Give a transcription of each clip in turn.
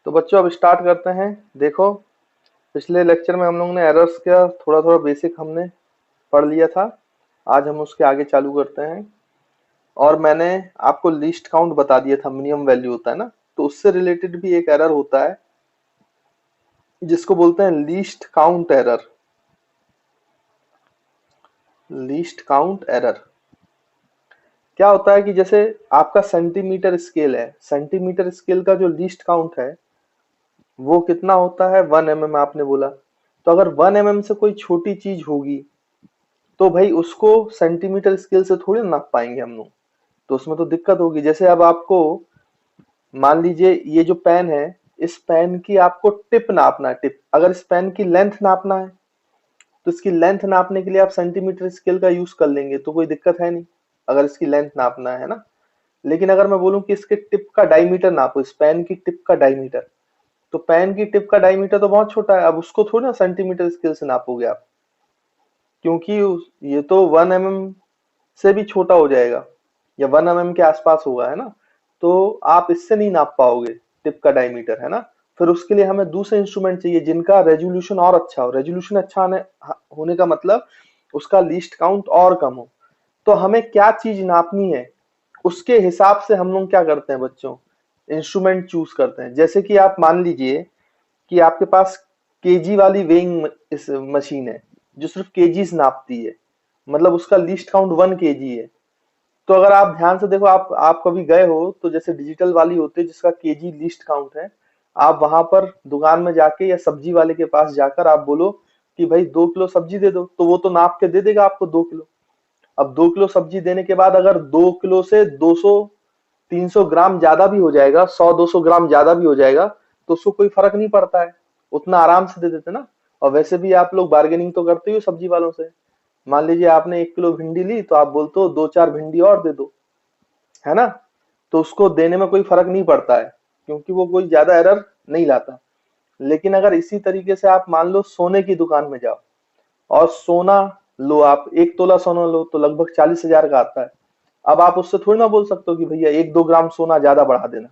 तो बच्चों अब स्टार्ट करते हैं। देखो, पिछले लेक्चर में हम लोग ने एरर्स का थोड़ा थोड़ा बेसिक हमने पढ़ लिया था। आज हम उसके आगे चालू करते हैं। और मैंने आपको लीस्ट काउंट बता दिया था, मिनिमम वैल्यू होता है ना, तो उससे रिलेटेड भी एक एरर होता है जिसको बोलते हैं least count error. Least count error क्या होता है कि जैसे आपका सेंटीमीटर स्केल है, सेंटीमीटर स्केल का जो लीस्ट काउंट है वो कितना होता है, 1 mm आपने बोला। तो अगर 1 mm से कोई छोटी चीज होगी तो भाई उसको सेंटीमीटर स्केल से थोड़ी ना नाप पाएंगे हम लोग, तो उसमें तो दिक्कत होगी। जैसे अब आपको मान लीजिए ये जो पेन है, इस पेन की आपको टिप नापना है। टिप, अगर इस पेन की लेंथ नापना है तो इसकी लेंथ नापने के लिए आप सेंटीमीटर स्केल का यूज कर लेंगे, तो कोई दिक्कत है नहीं अगर इसकी लेंथ नापना है ना। लेकिन अगर मैं बोलूं कि इसके टिप का डायमीटर नापो, इस पेन की टिप का डायमीटर, तो पेन की टिप का डायमीटर तो बहुत छोटा है, अब उसको थोड़ी ना सेंटीमीटर स्केल से नापोगे आप, क्योंकि ये तो 1 mm से भी छोटा हो जाएगा या 1 mm के आसपास होगा, है ना। तो आप इससे नहीं नाप पाओगे टिप का डायमीटर, है ना। फिर उसके लिए हमें दूसरे इंस्ट्रूमेंट चाहिए जिनका रेजोल्यूशन और अच्छा हो। रेजोल्यूशन अच्छा होने का मतलब उसका लीस्ट काउंट और कम हो। तो हमें क्या चीज नापनी है उसके हिसाब से हम लोग क्या करते हैं बच्चों, इंस्ट्रूमेंट चूज करते हैं। जैसे कि आप मान लीजिए कि आपके पास केजी वाली वेइंग इस मशीन है जो सिर्फ केजीज नापती है, मतलब उसका लीस्ट काउंट 1 kg है। तो अगर आप ध्यान से देखो, आप कभी गए हो तो जैसे डिजिटल वाली होती है जिसका केजी लीस्ट काउंट है, आप वहां पर दुकान में जाके या सब्जी वाले के पास जाकर आप बोलो कि भाई 2 किलो सब्जी दे दो, तो वो तो नाप के दे देगा आपको 2 किलो। अब 2 किलो सब्जी देने के बाद अगर 2 किलो से 200-300 ग्राम ज्यादा भी हो जाएगा, 100-200 ग्राम ज्यादा भी हो जाएगा, तो उसको कोई फर्क नहीं पड़ता है, उतना आराम से दे देते ना। और वैसे भी आप लोग बार्गेनिंग तो करते ही हो सब्जी वालों से। मान लीजिए आपने 1 किलो भिंडी ली तो आप बोलते हो 2-4 भिंडी और दे दो, है ना। तो उसको देने में कोई फर्क नहीं पड़ता है क्योंकि वो कोई ज्यादा एरर नहीं लाता। लेकिन अगर इसी तरीके से आप मान लो सोने की दुकान में जाओ और सोना लो, आप 1 तोला सोना लो तो लगभग 40,000 का आता है। अब आप उससे थोड़ी ना बोल सकते हो कि भैया 1-2 ग्राम सोना ज्यादा बढ़ा देना,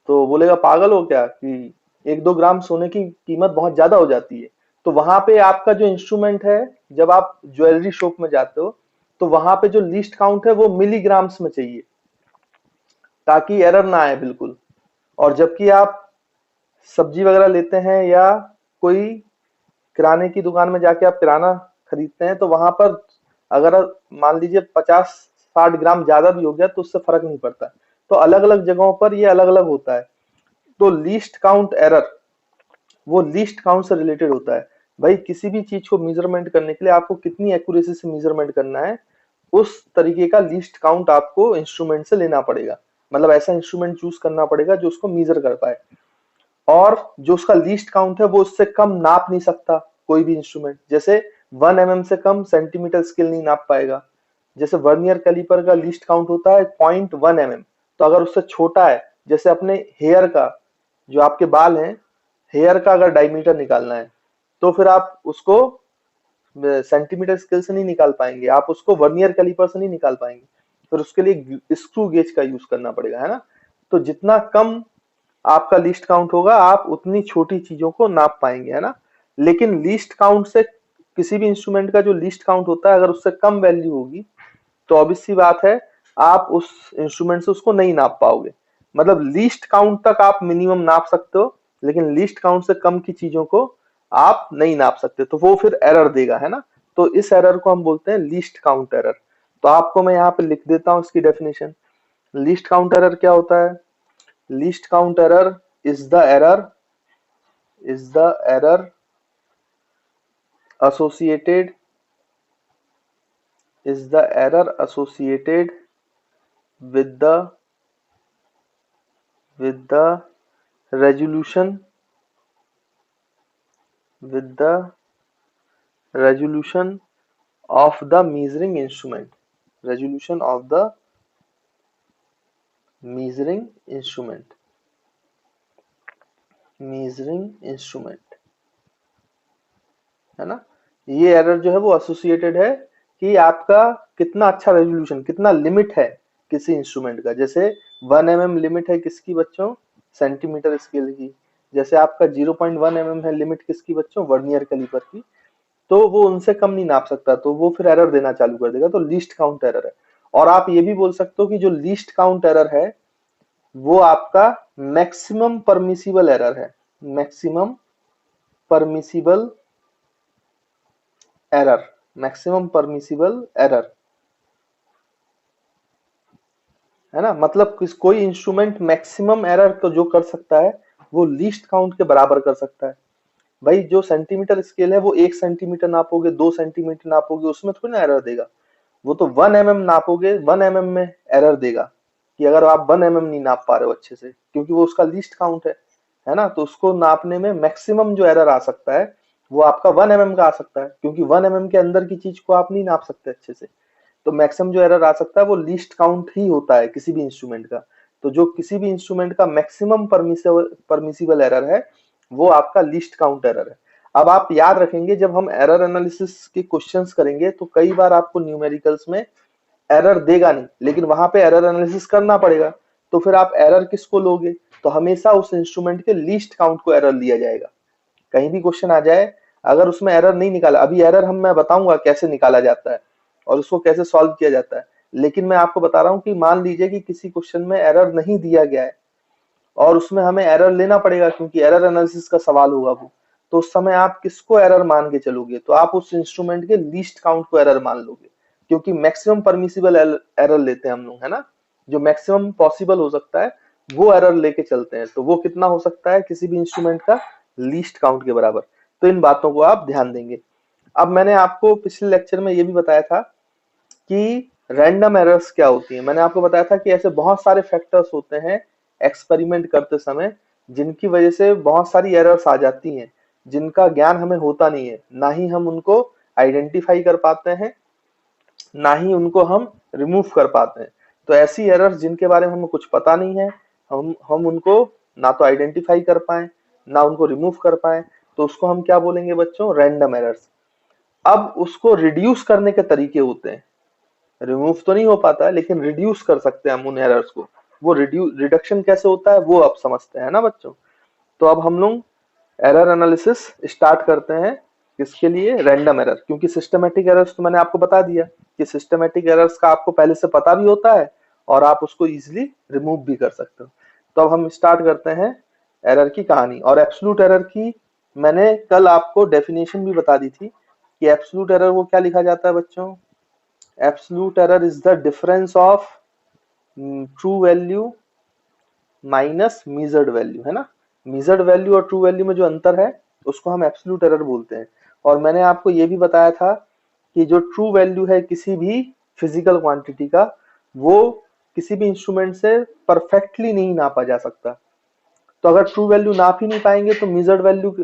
तो बोलेगा पागल हो क्या कि 1-2 ग्राम सोने की कीमत बहुत ज्यादा हो जाती है। तो वहां पे आपका जो इंस्ट्रूमेंट है, जब आप ज्वेलरी शॉप में जाते हो तो वहां पे जो लीस्ट काउंट है वो मिलीग्राम्स में चाहिए ताकि एरर ना आए बिल्कुल। और जबकि आप सब्जी वगैरह लेते हैं या कोई किराने की दुकान में जाके आप किराना खरीदते हैं तो वहां पर अगर मान लीजिए 50-60 ग्राम ज्यादा भी हो गया तो उससे फर्क नहीं पड़ता। तो अलग अलग जगहों पर ये अलग अलग होता है। तो लीस्ट काउंट एरर वो लीस्ट काउंट से रिलेटेड होता है। भाई किसी भी चीज को मेजरमेंट करने के लिए आपको कितनी एक्यूरेसी से मेजरमेंट करना है, उस तरीके का लीस्ट काउंट आपको इंस्ट्रूमेंट से लेना पड़ेगा। मतलब ऐसा इंस्ट्रूमेंट चूज करना पड़ेगा जो उसको मेजर कर पाए, और जो उसका लीस्ट काउंट है वो उससे कम नाप नहीं सकता कोई भी इंस्ट्रूमेंट। जैसे 1 mm से कम सेंटीमीटर स्केल नहीं नाप पाएगा। जैसे वर्नियर कैलिपर का लीस्ट काउंट होता है 0.1 mm, तो अगर उससे छोटा है, जैसे अपने हेयर का, जो आपके बाल हैं, हेयर का अगर डायमीटर निकालना है तो फिर आप उसको सेंटीमीटर स्केल से नहीं निकाल पाएंगे, आप उसको वर्नियर कैलिपर से नहीं निकाल पाएंगे। फिर उसके लिए स्क्रू गेज का यूज करना पड़ेगा, है ना। तो जितना कम आपका लिस्ट काउंट होगा आप उतनी छोटी चीजों को नाप पाएंगे, है ना। लेकिन लिस्ट काउंट से, किसी भी इंस्ट्रूमेंट का जो लिस्ट काउंट होता है अगर उससे कम वैल्यू होगी तो ऑब्वियस सी बात है आप उस इंस्ट्रूमेंट से उसको नहीं नाप पाओगे। मतलब लीस्ट काउंट तक आप मिनिमम नाप सकते हो, लेकिन लीस्ट काउंट से कम की चीजों को आप नहीं नाप सकते, तो वो फिर एरर देगा, है ना। तो इस एरर को हम बोलते हैं लीस्ट काउंट एरर। तो आपको मैं यहाँ पे लिख देता हूँ इसकी डेफिनेशन। लीस्ट काउंट एरर क्या होता है? Least count error is the error is the error associated is the error associated with the resolution with the resolution of the measuring instrument, resolution of the measuring instrument, measuring instrument, है ना। ये error जो है वो associated है कि आपका कितना अच्छा रेजोल्यूशन, कितना लिमिट है किसी इंस्ट्रूमेंट का। जैसे 1 mm लिमिट है किसकी बच्चों, सेंटीमीटर स्केल की। जैसे आपका 0.1 mm है लिमिट किसकी बच्चों, वर्नियर कैलिपर की, तो वो उनसे कम नहीं नाप सकता, तो वो फिर एरर देना चालू कर देगा, तो लीस्ट काउंट एरर है। और आप ये भी बोल सकते हो कि जो लीस्ट काउंट एरर है वो आपका मैक्सिमम परमिसिबल एरर है, maximum permissible error, maximum permissible error, है ना। मतलब कोई इंस्ट्रूमेंट मैक्सिमम एरर तो जो कर सकता है वो लीस्ट काउंट के बराबर कर सकता है। भाई जो सेंटीमीटर स्केल है वो 1 सेंटीमीटर नापोगे, 2 सेंटीमीटर नापोगे, उसमें थोड़ी ना एरर देगा। वो तो 1 mm नापोगे, 1 mm में एरर देगा कि अगर आप 1 mm नहीं नाप पा रहे हो अच्छे से, क्योंकि वो उसका लीस्ट काउंट है ना। तो उसको नापने में मैक्सिमम जो एरर आ सकता है वो आपका 1 mm का आ सकता है, क्योंकि 1 mm के अंदर की चीज को आप नहीं नाप सकते अच्छे से। तो मैक्सिमम जो एरर आ सकता है वो लीस्ट काउंट ही होता है किसी भी इंस्ट्रूमेंट का। तो जो किसी भी इंस्ट्रूमेंट का मैक्सिमम परमिसिबल एरर है वो आपका लीस्ट काउंट एरर है। अब आप याद रखेंगे जब हम एरर एनालिसिस के क्वेश्चंस करेंगे तो कई बार आपको न्यूमेरिकल्स में एरर देगा नहीं, लेकिन वहां पे एरर एनालिसिस करना पड़ेगा। तो फिर आप एरर किसको लोगे, तो हमेशा उस इंस्ट्रूमेंट के लीस्ट काउंट को एरर लिया जाएगा। कहीं भी क्वेश्चन आ जाए, अगर उसमें एरर नहीं निकाला, अभी एरर मैं बताऊंगा कैसे निकाला जाता है और उसको कैसे सॉल्व किया जाता है, लेकिन मैं आपको बता रहा हूं कि मान लीजिए कि किसी क्वेश्चन में एरर नहीं दिया गया है और उसमें हमें एरर लेना पड़ेगा क्योंकि एरर एनालिसिस का सवाल होगा वो, तो उस समय आप किसको एरर मान के चलोगे, तो आप उस इंस्ट्रूमेंट के लीस्ट काउंट को एरर मान लोगे, क्योंकि मैक्सिमम परमिसिबल एरर लेते हैं हम लोग, है ना। जो मैक्सिमम पॉसिबल हो सकता है वो एरर लेके चलते हैं, तो वो कितना हो सकता है किसी भी इंस्ट्रूमेंट का लीस्ट काउंट के बराबर। तो इन बातों को आप ध्यान देंगे। अब मैंने आपको पिछले लेक्चर में ये भी बताया था कि रैंडम एरर्स क्या होती है। मैंने आपको बताया था कि ऐसे बहुत सारे फैक्टर्स होते हैं एक्सपेरिमेंट करते समय जिनकी वजह से बहुत सारी एरर्स आ जाती हैं, जिनका ज्ञान हमें होता नहीं है, ना ही हम उनको आइडेंटिफाई कर पाते हैं, ना ही उनको हम रिमूव कर पाते हैं। तो ऐसी एरर्स जिनके बारे में हमें कुछ पता नहीं है, हम उनको ना तो आइडेंटिफाई कर पाए ना उनको रिमूव कर पाए, तो उसको हम क्या बोलेंगे बच्चों, रैंडम एरर्स। अब उसको रिड्यूस करने के तरीके होते हैं, रिमूव तो नहीं हो पाता है लेकिन रिड्यूस कर सकते हैं हम उन एरर्स को। वो रिडक्शन कैसे होता है वो आप समझते हैं ना बच्चों। तो अब हम लोग एरर एनालिसिस स्टार्ट करते हैं, किसके लिए, रैंडम एरर। क्योंकि सिस्टमेटिक एरर्स तो मैंने आपको बता दिया कि सिस्टमेटिक एरर्स का आपको पहले से पता भी होता है और आप उसको इजीली रिमूव भी कर सकते हो। तो अब हम स्टार्ट करते हैं एरर की कहानी। और एब्सोल्यूट एरर की मैंने कल आपको डेफिनेशन भी बता दी थी कि एब्सोल्यूट एरर को क्या लिखा जाता है बच्चों, absolute error is the difference of true value minus measured value, है ना। मीजर्ड वैल्यू और ट्रू वैल्यू में जो अंतर है उसको हम एब्सोल्यूट एरर बोलते हैं। और मैंने आपको ये भी बताया था कि जो ट्रू वैल्यू है किसी भी फिजिकल क्वांटिटी का, वो किसी भी इंस्ट्रूमेंट से परफेक्टली नहीं नापा जा सकता। तो अगर ट्रू वैल्यू नाप ही नहीं पाएंगे तो मीजर्ड वैल्यू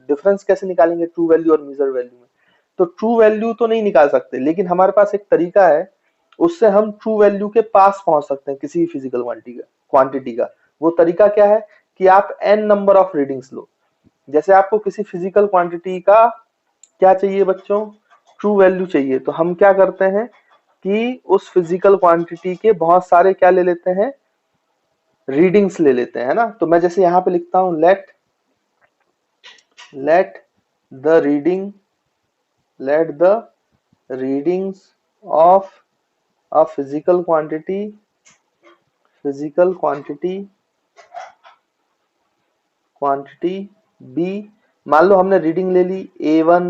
डिफरेंस कैसे निकालेंगे ट्रू वैल्यू और मीजर्ड वैल्यू में। तो ट्रू वैल्यू तो नहीं निकाल सकते, लेकिन हमारे पास एक तरीका है, उससे हम ट्रू वैल्यू के पास पहुंच सकते हैं किसी भी फिजिकल क्वांटिटी का। वो तरीका क्या है कि आप n नंबर ऑफ रीडिंग्स लो। जैसे आपको किसी फिजिकल क्वांटिटी का क्या चाहिए बच्चों, ट्रू वैल्यू चाहिए, तो हम क्या करते हैं कि उस फिजिकल क्वांटिटी के बहुत सारे क्या ले लेते हैं, रीडिंग्स ले लेते हैं, है ना। तो मैं जैसे यहाँ पे लिखता हूं let the reading let the readings of a physical quantity b। मान लो हमने रीडिंग ले ली a1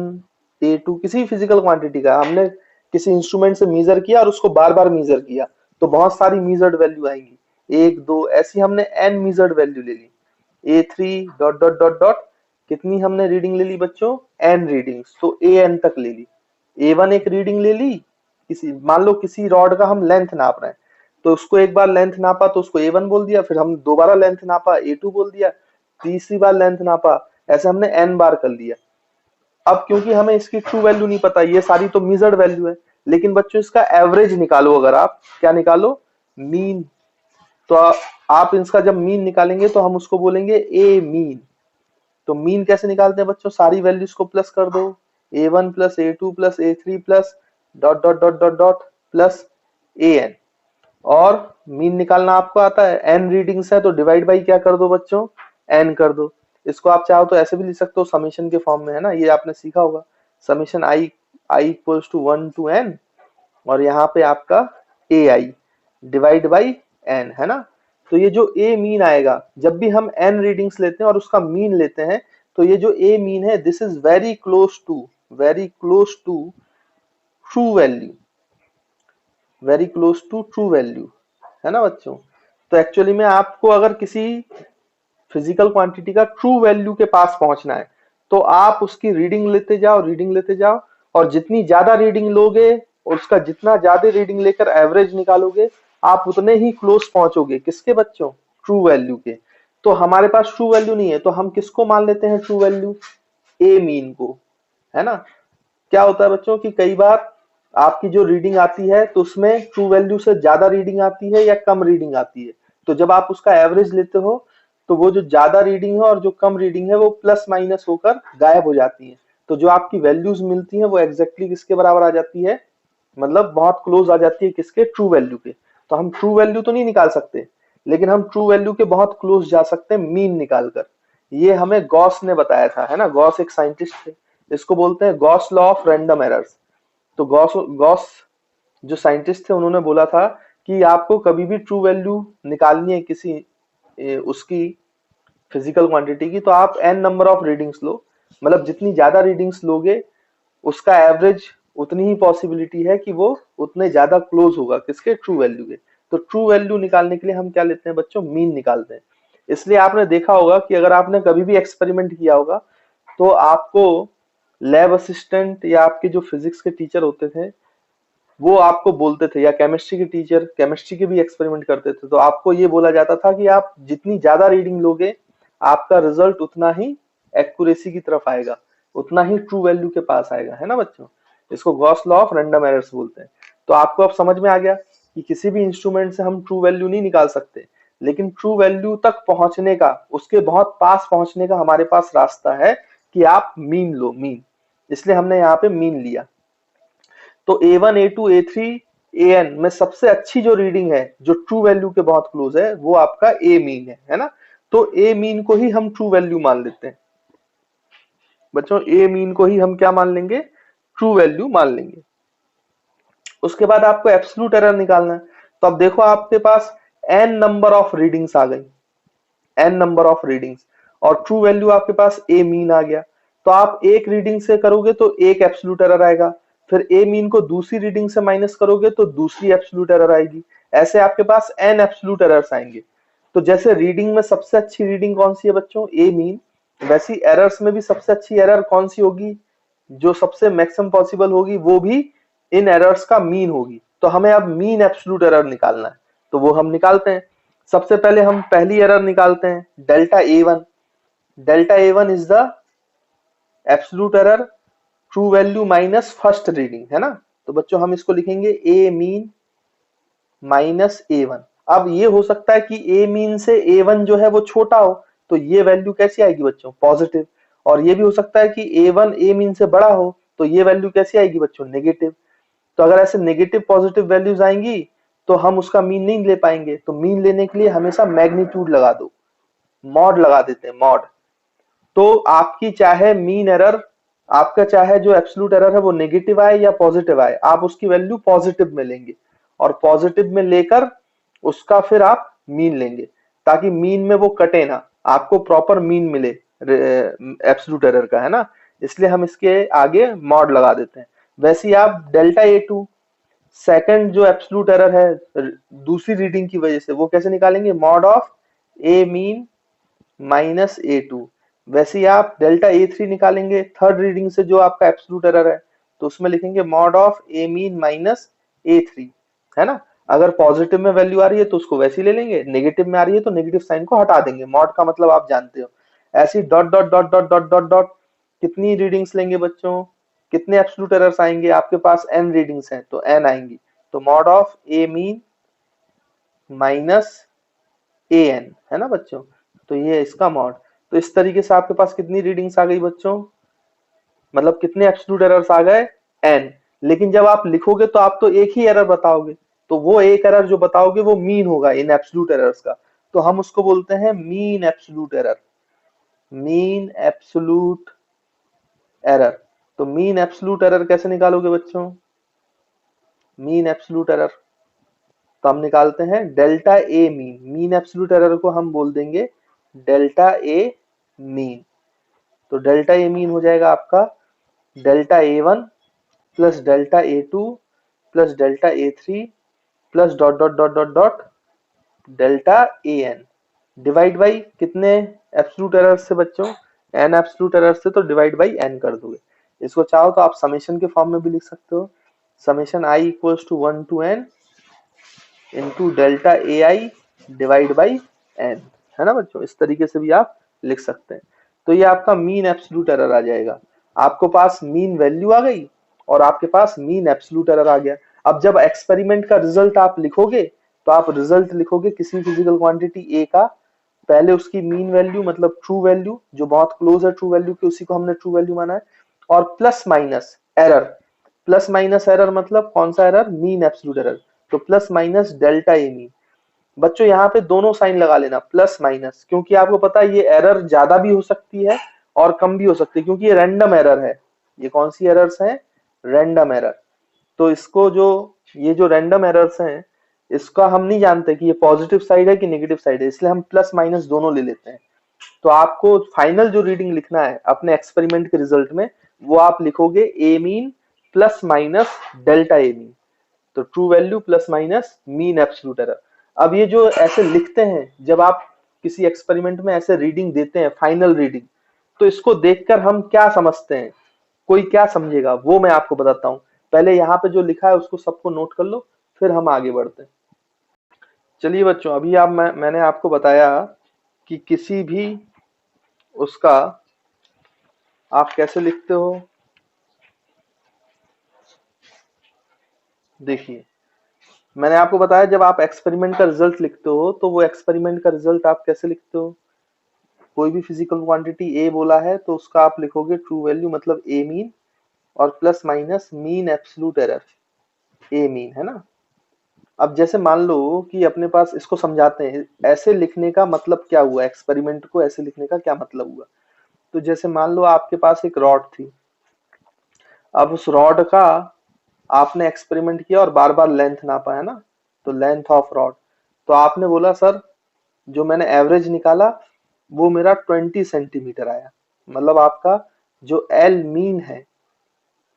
a2 किसी फिजिकल क्वांटिटी का, हमने किसी इंस्ट्रूमेंट से मीजर किया और उसको बार बार मीजर किया, तो बहुत सारी मीजर्ड वैल्यू आएंगी, एक दो ऐसी हमने n मीजर्ड वैल्यू ले ली, a3 dot dot dot dot, कितनी हमने रीडिंग ले ली बच्चों, n रीडिंग्स, तो an तक ले ली। a1 एक रीडिंग ले ली, किसी मान लो किसी रॉड का हम लेंथ नाप रहे हैं, तो उसको एक बार लेंथ नापा तो उसको a1 बोल दिया, फिर हम दोबारा लेंथ नापा a2 बोल दिया, तीसरी बार लेंथ नापा, ऐसे हमने n बार कर लिया। अब क्योंकि हमें इसकी ट्रू वैल्यू नहीं पता, ये सारी तो मीजर्ड वैल्यू है, लेकिन बच्चों इसका एवरेज निकालो, अगर आप क्या निकालो, मीन। तो आप इसका जब मीन निकालेंगे तो हम उसको बोलेंगे ए मीन। तो मीन कैसे निकालते हैं बच्चों, सारी वैल्यूज को प्लस कर दो, a1 plus a2 plus a3 plus dot dot dot dot dot plus an। और मीन निकालना आपको आता है। एन रीडिंग्स है तो डिवाइड बाई क्या कर दो बच्चों, एन कर दो। इसको आप चाहो तो ऐसे भी लिख सकते हो, समीशन के फॉर्म में, है ना, ये आपने सीखा होगा। Summation i i equals to 1 to n, और यहाँ पे आपका a i divide by n, है ना। तो ये जो ए मीन आएगा, जब भी हम एन रीडिंग्स लेते हैं और उसका मीन लेते हैं, तो ये जो ए मीन है, this is very close to true value, very close to true value, है ना बच्चों। तो एक्चुअली में आपको अगर किसी फिजिकल क्वांटिटी का ट्रू वैल्यू के पास पहुंचना है, तो आप उसकी रीडिंग लेते जाओ, और जितनी ज्यादा रीडिंग लोगे और उसका जितना ज्यादा रीडिंग लेकर एवरेज निकालोगे, आप उतने ही क्लोज पहुंचोगे किसके बच्चों, ट्रू वैल्यू के। तो हमारे पास ट्रू वैल्यू नहीं है, तो हम किसको मान लेते हैं ट्रू वैल्यू, ए मीन को, है ना। क्या होता है बच्चों कि कई बार आपकी जो रीडिंग आती है तो उसमें ट्रू वैल्यू से ज्यादा रीडिंग आती है या कम रीडिंग आती है, तो जब आप उसका एवरेज लेते हो, तो वो जो ज्यादा रीडिंग है और जो कम रीडिंग है वो प्लस माइनस होकर गायब हो जाती है। तो जो आपकी वैल्यूज मिलती हैं वो एग्जैक्टली किसके बराबर आ जाती है, मतलब बहुत क्लोज आ जाती है किसके, ट्रू वैल्यू के। तो हम ट्रू वैल्यू तो नहीं निकाल सकते, लेकिन हम ट्रू वैल्यू के बहुत क्लोज जा सकते हैं मीन निकालकर। ये हमें गॉस ने बताया था, है ना, गॉस एक साइंटिस्ट थे। इसको बोलते हैं Gauss law of random errors. तो गॉस गॉस जो साइंटिस्ट थे, उन्होंने बोला था कि आपको कभी भी ट्रू वैल्यू निकालनी है किसी उसकी फिजिकल क्वांटिटी की, तो आप एन नंबर ऑफ रीडिंग्स लो, मतलब जितनी ज्यादा रीडिंग्स लोगे उसका एवरेज उतनी ही पॉसिबिलिटी है कि वो उतने ज्यादा क्लोज होगा किसके, ट्रू वैल्यू के। तो ट्रू वैल्यू निकालने के लिए हम क्या लेते हैं बच्चों, मीन निकालते हैं। इसलिए आपने देखा होगा कि अगर आपने कभी भी एक्सपेरिमेंट किया होगा, तो आपको लैब असिस्टेंट या आपके जो फिजिक्स के टीचर होते थे, वो आपको बोलते थे, या केमिस्ट्री के टीचर केमिस्ट्री के भी एक्सपेरिमेंट करते थे, तो आपको ये बोला जाता था कि आप जितनी ज्यादा रीडिंग लोगे, आपका रिजल्ट उतना ही एक्यूरेसी की तरफ आएगा, उतना ही ट्रू वैल्यू के पास आएगा, है ना बच्चों। इसको Gauss law of random errors बोलते हैं। तो आपको अब समझ में आ गया कि किसी भी इंस्ट्रूमेंट से हम ट्रू वैल्यू नहीं निकाल सकते, लेकिन ट्रू वैल्यू तक पहुंचने का, उसके बहुत पास पहुंचने का हमारे पास रास्ता है कि आप मीन लो, मीन। इसलिए हमने यहाँ पे मीन लिया। तो A1 A2 A3 AN में सबसे अच्छी जो रीडिंग है, जो ट्रू वैल्यू के बहुत क्लोज है, वो आपका ए मीन है ना। तो ए मीन को ही हम ट्रू वैल्यू मान लेते हैं बच्चों, ए मीन को ही हम क्या मान लेंगे, ट्रू वैल्यू मान लेंगे। उसके बाद आपको एब्सोल्यूट एरर निकालना है। तो अब देखो आपके पास एन नंबर ऑफ रीडिंग्स आ गई, एन नंबर ऑफ रीडिंग्स, और ट्रू वैल्यू आपके पास ए मीन आ गया। तो आप एक रीडिंग से करोगे तो एक एब्सोल्यूट एरर आएगा, फिर ए मीन को दूसरी रीडिंग से माइनस करोगे तो दूसरी एब्सोल्यूट एरर आएगी। ऐसे आपके पास एन एब्सोल्यूट एरर्स आएंगे। तो जैसे रीडिंग में सबसे अच्छी रीडिंग कौन सी है बच्चों, ए मीन, वैसी एरर्स में भी सबसे अच्छी एरर कौन सी होगी, जो सबसे मैक्सिमम पॉसिबल होगी, वो भी इन एरर्स का मीन होगी। तो हमें अब मीन एब्सोल्यूट एरर निकालना है, तो वो हम निकालते हैं। सबसे पहले हम पहली एरर निकालते हैं, delta a one. Delta a one is the absolute error true value minus first reading, है ना। तो बच्चों हम इसको लिखेंगे ए मीन माइनस ए वन। अब ये हो सकता है कि ए मीन से ए वन जो है वो छोटा हो, तो ये वैल्यू कैसी आएगी बच्चों, पॉजिटिव। और ये भी हो सकता है कि ए वन ए मीन से बड़ा हो, तो ये वैल्यू कैसी आएगी बच्चों, नेगेटिव। तो अगर ऐसे नेगेटिव पॉजिटिव वैल्यूज आएंगी तो हम उसका मीन नहीं ले पाएंगे। तो मीन लेने के लिए हमेशा मैग्नीट्यूड लगा दो, मॉड लगा देते हैं, मॉड। तो आपकी चाहे मीन एरर, आपका चाहे जो एब्सोल्यूट एरर है वो नेगेटिव आए या पॉजिटिव आए, आप उसकी वैल्यू पॉजिटिव में लेंगे, और पॉजिटिव में लेकर उसका फिर आप मीन लेंगे, ताकि मीन में वो कटे ना, आपको प्रॉपर मीन मिले एब्सोल्यूट एरर का, है ना। इसलिए हम इसके आगे मॉड लगा देते हैं। वैसे ही आप डेल्टा ए टू, सेकंड जो एब्सोल्यूट एरर है दूसरी रीडिंग की वजह से, वो कैसे निकालेंगे, mod of a mean minus a two. वैसे ही आप डेल्टा ए थ्री निकालेंगे थर्ड रीडिंग से, जो आपका एब्सोल्यूट एरर है, तो उसमें लिखेंगे mod of a mean minus a three, है ना। अगर पॉजिटिव में वैल्यू आ रही है तो उसको वैसे ही ले लेंगे, नेगेटिव में आ रही है तो नेगेटिव साइन को हटा देंगे, मॉड का मतलब आप जानते हो। ऐसी dot dot dot dot dot dot dot कितनी रीडिंग्स लेंगे बच्चों, कितने एब्सोल्यूट एरर्स आएंगे, आपके पास एन रीडिंग्स हैं तो एन आएंगी। तो mod of a mean minus a n, है ना बच्चों। तो ये इसका मॉड। तो इस तरीके से आपके पास कितनी रीडिंग्स आ गई बच्चों, मतलब कितने एब्सोल्यूट एरर्स आ गए, एन। लेकिन जब आप लिखोगे तो आप तो एक ही एरर बताओगे, तो वो एक एरर जो बताओगे वो मीन होगा इन एब्सोल्यूट एरर्स का, तो हम उसको बोलते हैं mean absolute error. Mean absolute error. तो मीन एब्सोल्यूट एरर कैसे निकालोगे बच्चों? मीन एब्सोल्यूट एरर तो हम निकालते हैं delta a mean. Mean absolute error को हम बोल देंगे डेल्टा ए मीन। तो डेल्टा ए मीन हो जाएगा आपका delta a one plus delta a two plus delta a three plus dot dot dot dot dot delta a n, divide by कितने absolute error से बच्चों? एन एब्सोल्यूट एरर से, तो divide by N कर दोगे। इसको चाहो तो आप समेशन के फॉर्म में भी लिख सकते हो, summation i equals to 1 to n into delta a i divide by n, है ना बच्चों? इस तरीके से भी आप लिख सकते हैं। तो ये आपका मीन एब्सोल्यूट एरर आ जाएगा। आपको पास मीन वैल्यू आ गई और आपके पास मीन एब्सोल्यूट एरर आ गया। अब जब एक्सपेरिमेंट का रिजल्ट आप लिखोगे तो आप रिजल्ट लिखोगे किसी फिजिकल क्वांटिटी ए का, पहले उसकी मीन वैल्यू मतलब ट्रू वैल्यू जो बहुत क्लोज है ट्रू वैल्यू के, उसी को हमने ट्रू वैल्यू माना है, और plus minus error. Plus minus error मतलब कौन सा एरर? Mean absolute error. तो plus minus delta a mean. बच्चों यहाँ पे दोनों साइन लगा लेना, प्लस माइनस, क्योंकि आपको पता है ये एरर ज्यादा भी हो सकती है और कम भी हो सकती है, क्योंकि ये रैंडम एरर है। ये कौन सी एरर्स हैं? Random error. तो इसको जो ये जो रैंडम एरर्स हैं इसका हम नहीं जानते कि ये पॉजिटिव साइड है कि नेगेटिव साइड है, इसलिए हम प्लस माइनस दोनों ले लेते हैं। तो आपको फाइनल जो रीडिंग लिखना है अपने एक्सपेरिमेंट के रिजल्ट में, वो आप लिखोगे ए mean plus minus delta a mean. तो true value plus minus mean absolute error. अब ये जो ऐसे लिखते हैं, जब आप किसी एक्सपेरिमेंट में ऐसे रीडिंग देते हैं फाइनल रीडिंग, तो इसको देखकर हम क्या समझते हैं, कोई क्या समझेगा वो मैं आपको बताता हूँ। पहले यहाँ पे जो लिखा है उसको सबको नोट कर लो, फिर हम आगे बढ़ते हैं। चलिए बच्चों, अभी मैंने आपको बताया कि किसी भी उसका आप कैसे लिखते हो। देखिए, मैंने आपको बताया जब आप एक्सपेरिमेंट का रिजल्ट लिखते हो तो वो एक्सपेरिमेंट का रिजल्ट आप कैसे लिखते हो? कोई भी फिजिकल क्वांटिटी ए बोला है तो उसका आप लिखोगे ट्रू वैल्यू मतलब ए मीन और plus minus mean absolute error a mean, है ना? अब जैसे मान लो कि अपने पास, इसको समझाते हैं ऐसे लिखने का मतलब क्या हुआ, एक्सपेरिमेंट को ऐसे लिखने का क्या मतलब हुआ। तो जैसे मान लो आपके पास एक रॉड थी, अब उस रॉड का आपने एक्सपेरिमेंट किया और बार बार लेंथ नापा, है ना? तो लेंथ ऑफ रॉड, तो आपने बोला सर जो मैंने एवरेज निकाला वो मेरा 20 सेंटीमीटर आया। मतलब आपका जो एल मीन है,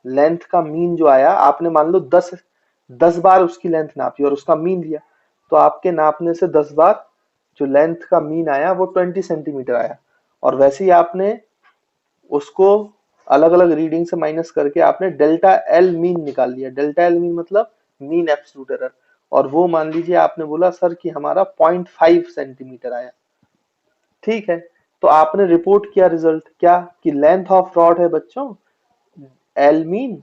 लेंथ का मीन जो आया, आपने मान लो 10 बार उसकी लेंथ नापी और उसका मीन लिया, तो आपके नापने से 10 बार जो लेंथ का मीन आया वो 20 सेंटीमीटर आया। और वैसे ही आपने उसको अलग अलग रीडिंग से माइनस करके आपने डेल्टा एल मीन निकाल लिया। डेल्टा एल मीन मतलब मीन एब्सोल्यूट एरर, और वो मान लीजिए आपने बोला सर कि हमारा 0.5 सेंटीमीटर आया। ठीक है, तो आपने रिपोर्ट किया रिजल्ट क्या कि लेंथ ऑफ रॉड है बच्चों L mean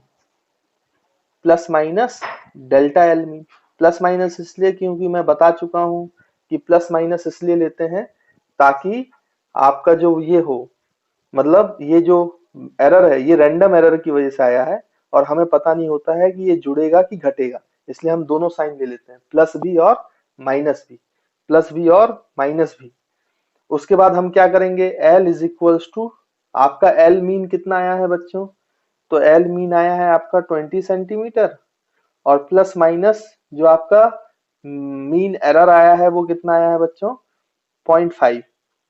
plus minus delta L mean. Plus minus इसलिए क्योंकि मैं बता चुका हूं कि प्लस माइनस इसलिए लेते हैं ताकि आपका जो ये हो, मतलब ये जो एरर है ये रैंडम एरर की वजह से आया है और हमें पता नहीं होता है कि ये जुड़ेगा कि घटेगा, इसलिए हम दोनों साइन ले लेते हैं, प्लस भी और माइनस भी, प्लस भी और माइनस भी। उसके बाद हम क्या करेंगे, एल इज इक्वल्स टू, आपका एल मीन कितना आया है बच्चों? तो एल मीन आया है आपका 20 सेंटीमीटर और प्लस माइनस जो आपका मीन एरर आया है वो कितना आया है बच्चों? 0.5।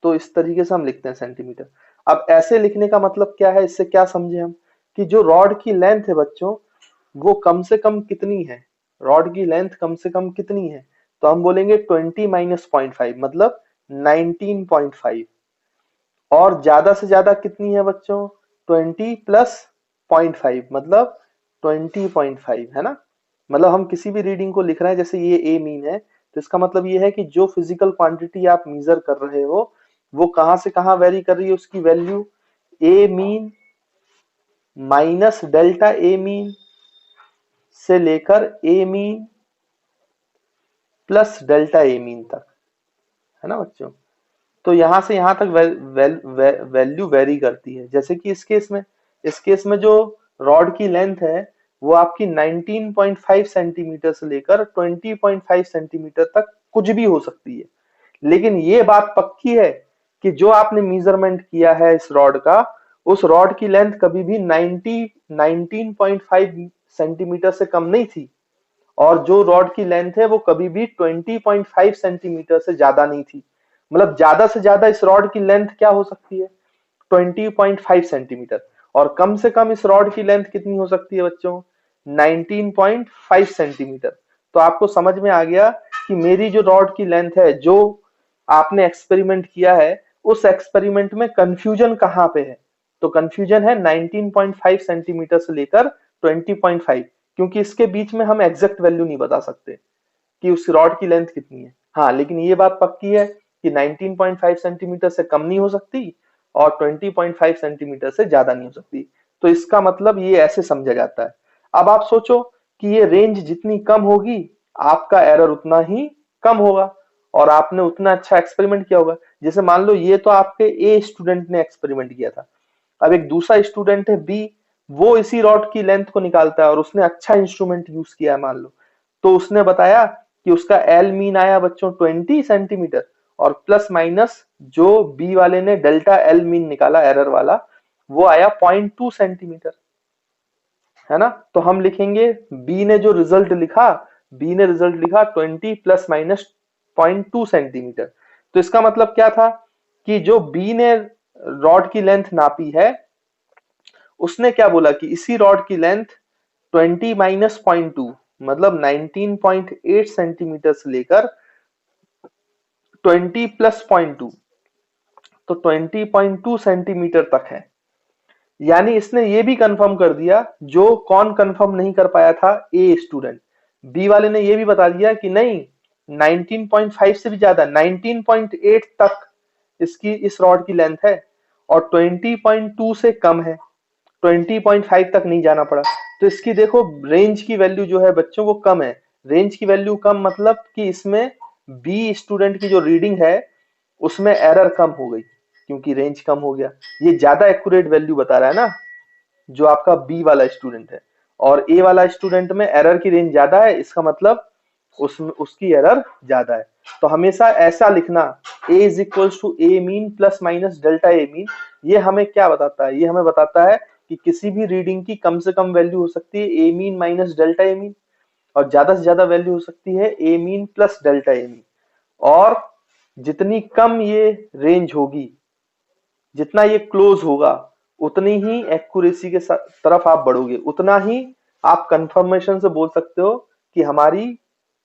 तो इस तरीके से हम लिखते हैं सेंटीमीटर। अब ऐसे लिखने का मतलब क्या है, इससे क्या समझे हम कि जो रॉड की लेंथ है बच्चों वो कम से कम कितनी है, रॉड की लेंथ कम से कम कितनी है? तो हम बोलेंगे 20 माइनस 0.5 मतलब 19.5। और ज्यादा से ज्यादा कितनी है बच्चों? 20 प्लस 0.5 मतलब 20.5, है ना? मतलब हम किसी भी रीडिंग को लिख रहे हैं, जैसे ये ए मीन है तो इसका मतलब ये है कि जो फिजिकल क्वांटिटी आप मेजर कर रहे हो वो कहां से कहां वेरी कर रही है, उसकी value a mean minus delta a mean से लेकर ए mean plus delta a mean तक, है ना बच्चों? तो यहां से यहां तक वैल्यू वेरी करती है। जैसे कि इस केस में जो रॉड की लेंथ है वो आपकी 19.5 सेंटीमीटर से लेकर 20.5 सेंटीमीटर तक कुछ भी हो सकती है। लेकिन ये बात पक्की है कि जो आपने मेजरमेंट किया है इस रॉड का, उस रॉड की लेंथ कभी भी 19.5 सेंटीमीटर से कम नहीं थी, और जो रॉड की लेंथ है वो कभी भी 20.5 सेंटीमीटर से ज्यादा नहीं थी। मतलब ज्यादा से ज्यादा इस रॉड की लेंथ क्या हो सकती है, 20.5 सेंटीमीटर। और कम से कम इस रॉड की लेंथ कितनी हो सकती है बच्चों, 19.5 सेंटीमीटर। तो आपको समझ में आ गया कि मेरी जो रॉड की लेंथ है, जो आपने एक्सपेरिमेंट किया है, उस एक्सपेरिमेंट में कंफ्यूजन कहाँ पे है। तो कंफ्यूजन है 19.5 सेंटीमीटर से लेकर 20.5, क्योंकि इसके बीच में हम एग्जैक्ट वैल्यू नहीं बता सकते कि उस रॉड की लेंथ कितनी है। हाँ, लेकिन ये बात पक्की है कि 19.5 सेंटीमीटर से कम नहीं हो सकती और 20.5 सेंटीमीटर से ज्यादा नहीं हो सकती। तो इसका मतलब ये ऐसे समझा जाता है। अब आप सोचो कि ये रेंज जितनी कम होगी, आपका एरर उतना ही कम होगा और आपने उतना अच्छा एक्सपेरिमेंट किया होगा। जैसे मान लो ये तो आपके ए स्टूडेंट ने एक्सपेरिमेंट किया था, अब एक दूसरा स्टूडेंट है बी, वो इसी रॉड की लेंथ को निकालता है और उसने अच्छा इंस्ट्रूमेंट यूज किया है मान लो। तो उसने बताया कि उसका एल मीन आया बच्चों 20 सेंटीमीटर, और प्लस माइनस जो बी वाले ने डेल्टा एल मीन निकाला एरर वाला, वो आया 0.2 सेंटीमीटर, है ना। तो हम लिखेंगे बी ने जो रिजल्ट लिखा, बी ने रिजल्ट लिखा 20 प्लस माइनस 0.2 सेंटीमीटर। तो इसका मतलब क्या था कि जो बी ने रॉड की लेंथ नापी है, उसने क्या बोला कि इसी रॉड की लेंथ 20 माइनस 0.2 मतलब 19.8 सेंटीमीटर से लेकर 20 प्लस 0.2, तो 20.2 सेंटीमीटर तक है। यानी इसने ये भी कंफर्म कर दिया, जो कौन कंफर्म नहीं कर पाया था, ए स्टूडेंट। बी वाले ने ये भी बता दिया कि नहीं, 19.5 से भी ज्यादा 19.8 तक इसकी इस रॉड की लेंथ है और 20.2 से कम है, 20.5 तक नहीं जाना पड़ा। तो इसकी देखो रेंज की वैल्यू जो है बच्चों वो कम है। रेंज की वैल्यू कम मतलब कि इसमें बी स्टूडेंट की जो रीडिंग है उसमें एरर कम हो गई, क्योंकि रेंज कम हो गया। ये ज्यादा एक्यूरेट वैल्यू बता रहा है ना, जो आपका बी वाला स्टूडेंट है। और ए वाला स्टूडेंट में एरर की रेंज ज्यादा है, इसका मतलब उसमें उसकी एरर ज्यादा है। तो हमेशा ऐसा लिखना, a is equals to a mean plus minus delta a mean. ये हमें क्या बताता है, ये हमें बताता है कि किसी भी रीडिंग की कम से कम वैल्यू हो सकती है ए mean minus delta a mean, और ज्यादा से ज्यादा वैल्यू हो सकती है ए mean plus delta a mean. और जितनी कम ये रेंज होगी, जितना ये क्लोज होगा, उतनी ही एक्यूरेसी के तरफ आप बढ़ोगे, उतना ही आप कंफर्मेशन से बोल सकते हो कि हमारी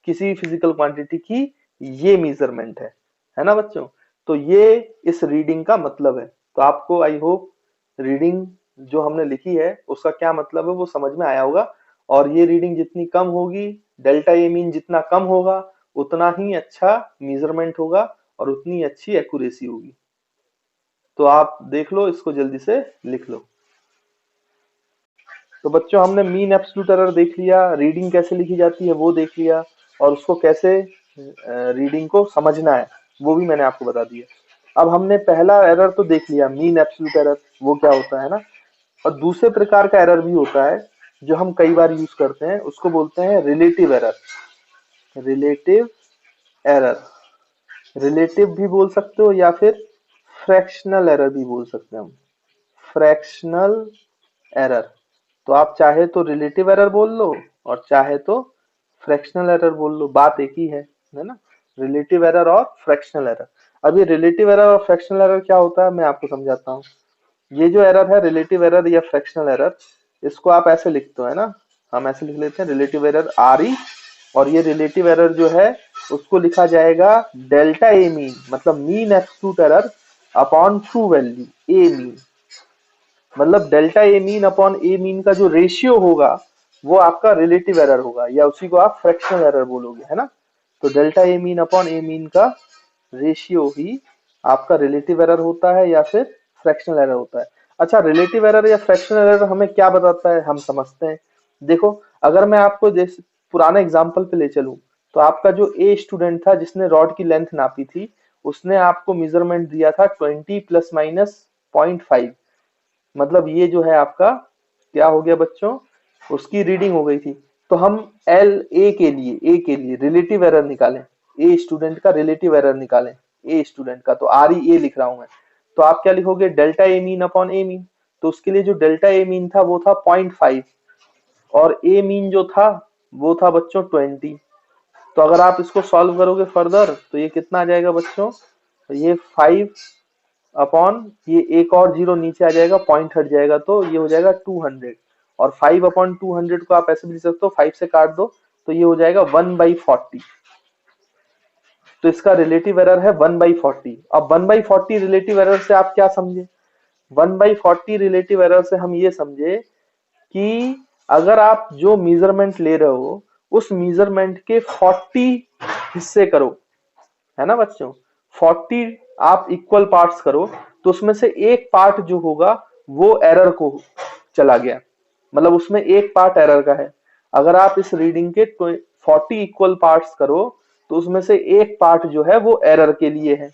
किसी फिजिकल क्वांटिटी की ये मेजरमेंट है ना बच्चों। तो ये इस रीडिंग का मतलब है। तो आपको आई होप रीडिंग जो हमने लिखी है उसका क्या मतलब है वो समझ में आया होगा। और ये रीडिंग जितनी कम होगी, डेल्टा ए मीन जितना कम होगा, उतना ही अच्छा मेजरमेंट होगा और उतनी अच्छी एक्यूरेसी होगी। तो आप देख लो, इसको जल्दी से लिख लो। तो बच्चों हमने मीन एब्सोल्यूट एरर देख लिया, रीडिंग कैसे लिखी जाती है वो देख लिया, और उसको कैसे रीडिंग को समझना है वो भी मैंने आपको बता दिया। अब हमने पहला एरर तो देख लिया, मीन एब्सोल्यूट एरर वो क्या होता है ना। और दूसरे प्रकार का एरर भी होता है जो हम कई बार यूज करते हैं, उसको बोलते हैं relative error. Relative error, relative भी बोल सकते हो या फिर फ्रैक्शनल एरर भी बोल सकते हैं हम, फ्रैक्शनल एरर। तो आप चाहे तो रिलेटिव एरर बोल लो और चाहे तो फ्रैक्शनल एरर बोल लो, बात एक ही है ना। रिलेटिव एरर और फ्रैक्शनल एरर। अब ये रिलेटिव एरर और फ्रैक्शनल एरर क्या होता है मैं आपको समझाता हूँ। ये जो एरर है रिलेटिव एरर या फ्रैक्शनल एरर, इसको आप ऐसे लिखते हो, है ना, हम ऐसे लिख लेते हैं रिलेटिव एरर आर ई, और ये रिलेटिव एरर जो है उसको लिखा जाएगा डेल्टा ए मीन, मतलब mean absolute error upon true value a mean. मतलब delta a mean upon a mean का जो रेशियो होगा वो आपका रिलेटिव एरर होगा, या उसी को आप फ्रैक्शनल एरर बोलोगे, है ना। तो delta a mean upon a mean का रेशियो ही आपका रिलेटिव एरर होता है या फिर फ्रैक्शनल एरर होता है। अच्छा, रिलेटिव एरर या फ्रैक्शनल एरर हमें क्या बताता है हम समझते हैं। देखो, अगर मैं आपको जैसे पुराने एग्जांपल पे ले चलूं, तो आपका जो ए स्टूडेंट था जिसने रॉड की लेंथ नापी थी, उसने आपको मेजरमेंट दिया था 20 प्लस माइनस 0.5। मतलब ये जो है आपका क्या हो गया बच्चों, उसकी रीडिंग हो गई थी। तो हम ए के लिए रिलेटिव एरर निकालें, ए स्टूडेंट का रिलेटिव एरर निकालें, ए स्टूडेंट का, तो आर ई ए लिख रहा हूं मैं। तो आप क्या लिखोगे, delta a mean upon a mean. तो उसके लिए जो डेल्टा ए मीन था वो था 0.5 और ए मीन जो था वो था बच्चों 20। तो अगर आप इसको सॉल्व करोगे फर्दर तो ये कितना आ जाएगा बच्चों, तो ये 5 अपॉन ये एक और जीरो नीचे आ जाएगा, पॉइंट हट जाएगा तो ये हो जाएगा 200। और 5 अपॉन 200 को आप ऐसे भी लिख सकते हो, 5 से काट दो तो ये हो जाएगा 1/40। तो इसका रिलेटिव एरर है 1/40। अब 1/40 रिलेटिव एरर से आप क्या समझे, 1/40 रिलेटिव एरर से हम ये समझे कि अगर आप जो मेजरमेंट ले रहे हो उस मेजरमेंट के 40 हिस्से करो, है ना बच्चों, 40 आप इक्वल पार्ट्स करो, तो उसमें से एक पार्ट जो होगा वो एरर को चला गया, मतलब उसमें एक पार्ट एरर का है। अगर आप इस रीडिंग के 40 इक्वल पार्ट्स करो तो उसमें से एक पार्ट जो है वो एरर के लिए है।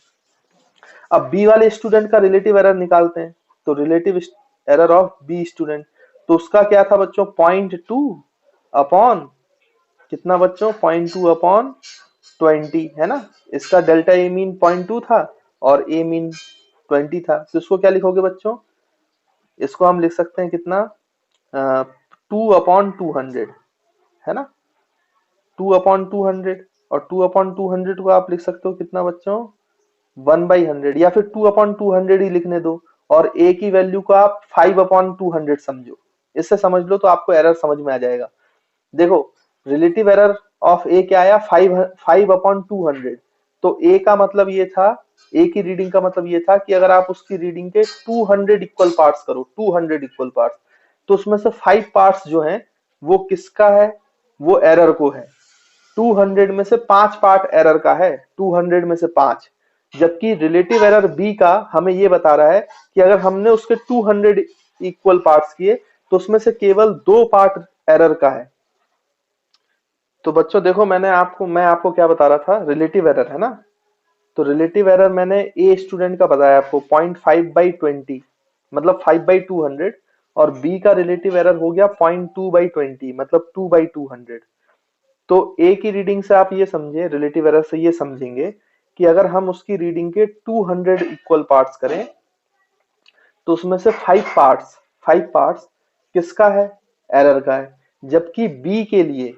अब बी वाले स्टूडेंट का रिलेटिव एरर निकालते हैं, तो relative error of b student, तो उसका क्या था बच्चों, 0.2 अपॉन कितना बच्चों, 0.2 अपॉन 20, है ना। इसका डेल्टा ए मीन 0.2 था और ए मीन 20 था, तो इसको क्या लिखोगे बच्चों, इसको हम लिख सकते हैं कितना, 2/200, है ना, 2/200। और 2/200 को आप लिख सकते हो कितना बच्चों, 1/100, या फिर 2/200 ही लिखने दो। और ए की वैल्यू को आप 5/200 समझो, इससे समझ लो तो आपको एरर समझ में आ जाएगा। देखो रिलेटिव एरर ऑफ ए क्या आया, 5/200। तो ए का मतलब ये था, ए की रीडिंग का मतलब ये था कि अगर आप उसकी रीडिंग के 200 इक्वल पार्ट्स करो, 200 इक्वल पार्ट्स, तो उसमें से 5 पार्ट्स जो हैं वो किसका है, वो एरर को है। 200 में से 5 पार्ट एरर का है, 200 में से 5। जबकि रिलेटिव एरर बी का हमें ये बता रहा है कि अगर हमने उसके 200 इक्वल पार्ट्स किए तो उसमें से केवल 2 पार्ट एरर का है। तो बच्चों देखो मैं आपको क्या बता रहा था, रिलेटिव एरर है ना। तो रिलेटिव एरर मैंने ए स्टूडेंट का बताया आपको 0.5/20 मतलब 5/200, और बी का रिलेटिव एरर हो गया 0.2/20 मतलब 2/200। तो ए की रीडिंग से आप ये समझे, रिलेटिव एरर से ये समझेंगे कि अगर हम उसकी रीडिंग के 200 इक्वल पार्ट्स करें तो उसमें से 5 पार्ट्स किसका है, एरर का है। जबकि बी के लिए,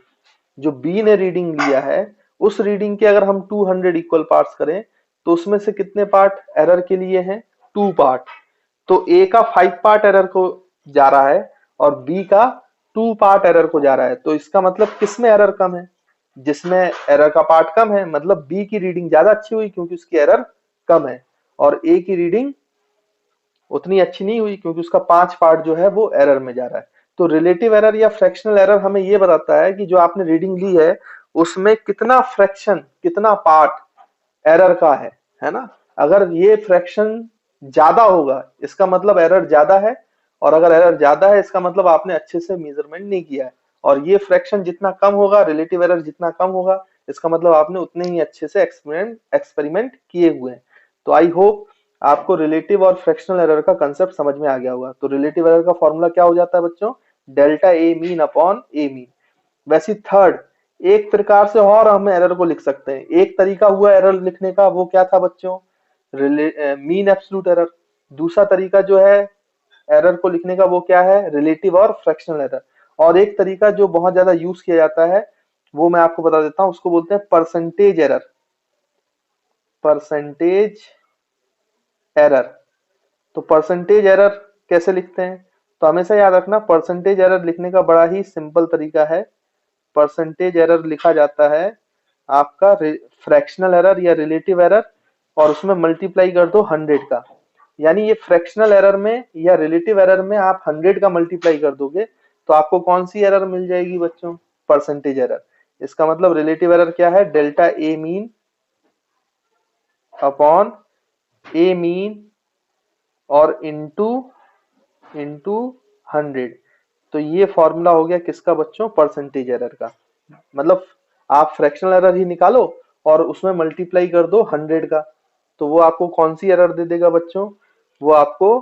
जो बी ने रीडिंग लिया है, उस रीडिंग के अगर हम 200 इक्वल पार्ट्स करें तो उसमें से कितने पार्ट एरर के लिए हैं, 2 पार्ट। तो ए का 5 पार्ट एरर को जा रहा है और बी का 2 पार्ट एरर को जा रहा है। तो इसका मतलब किसमें एरर कम है, जिसमें एरर का पार्ट कम है, मतलब बी की रीडिंग ज्यादा अच्छी हुई क्योंकि उसकी एरर कम है, और ए की रीडिंग उतनी अच्छी नहीं हुई क्योंकि उसका 5 पार्ट जो है वो एरर में जा रहा है। तो रिलेटिव एरर या फ्रैक्शनल एरर हमें ये बताता है कि जो आपने रीडिंग ली है उसमें कितना फ्रैक्शन, कितना पार्ट एरर का है ना। अगर ये फ्रैक्शन ज्यादा होगा इसका मतलब एरर ज्यादा है, और अगर एरर ज्यादा है इसका मतलब आपने अच्छे से मेजरमेंट नहीं किया है। और ये फ्रैक्शन जितना कम होगा, रिलेटिव एरर जितना कम होगा, इसका मतलब आपने उतने ही अच्छे से एक्सपेरिमेंट किए हुए हैं। तो आई होप आपको रिलेटिव और फ्रैक्शनल एरर का कंसेप्ट समझ में आ गया होगा। तो रिलेटिव एरर का फॉर्मूला क्या हो जाता है बच्चों, delta a mean upon a mean. वैसे थर्ड, एक प्रकार से और हम एरर को लिख सकते हैं। एक तरीका हुआ एरर लिखने का, वो क्या था बच्चों, मीन एब्सोल्यूट एरर। दूसरा तरीका जो है एरर को लिखने का वो क्या है, रिलेटिव और फ्रैक्शनल एरर। और एक तरीका जो बहुत ज्यादा यूज किया जाता है वो मैं आपको बता देता हूं, उसको बोलते हैं परसेंटेज एरर। Percentage error. तो परसेंटेज एरर कैसे लिखते हैं, तो हमेशा याद रखना परसेंटेज एरर लिखने का बड़ा ही सिंपल तरीका है। परसेंटेज एरर लिखा जाता है आपका फ्रैक्शनल एरर या रिलेटिव एरर, और उसमें मल्टीप्लाई कर दो 100 का। यानी ये फ्रैक्शनल एरर में या रिलेटिव एरर में आप 100 का मल्टीप्लाई कर दोगे तो आपको कौन सी एरर मिल जाएगी बच्चों, परसेंटेज एरर। इसका मतलब रिलेटिव एरर क्या है, delta a mean upon a mean और इनटू इनटू 100। तो ये फॉर्मूला हो गया किसका बच्चों, परसेंटेज एरर का। मतलब आप फ्रैक्शनल एरर ही निकालो और उसमें मल्टीप्लाई कर दो 100 का, तो वो आपको कौन सी एरर दे देगा बच्चों, वो आपको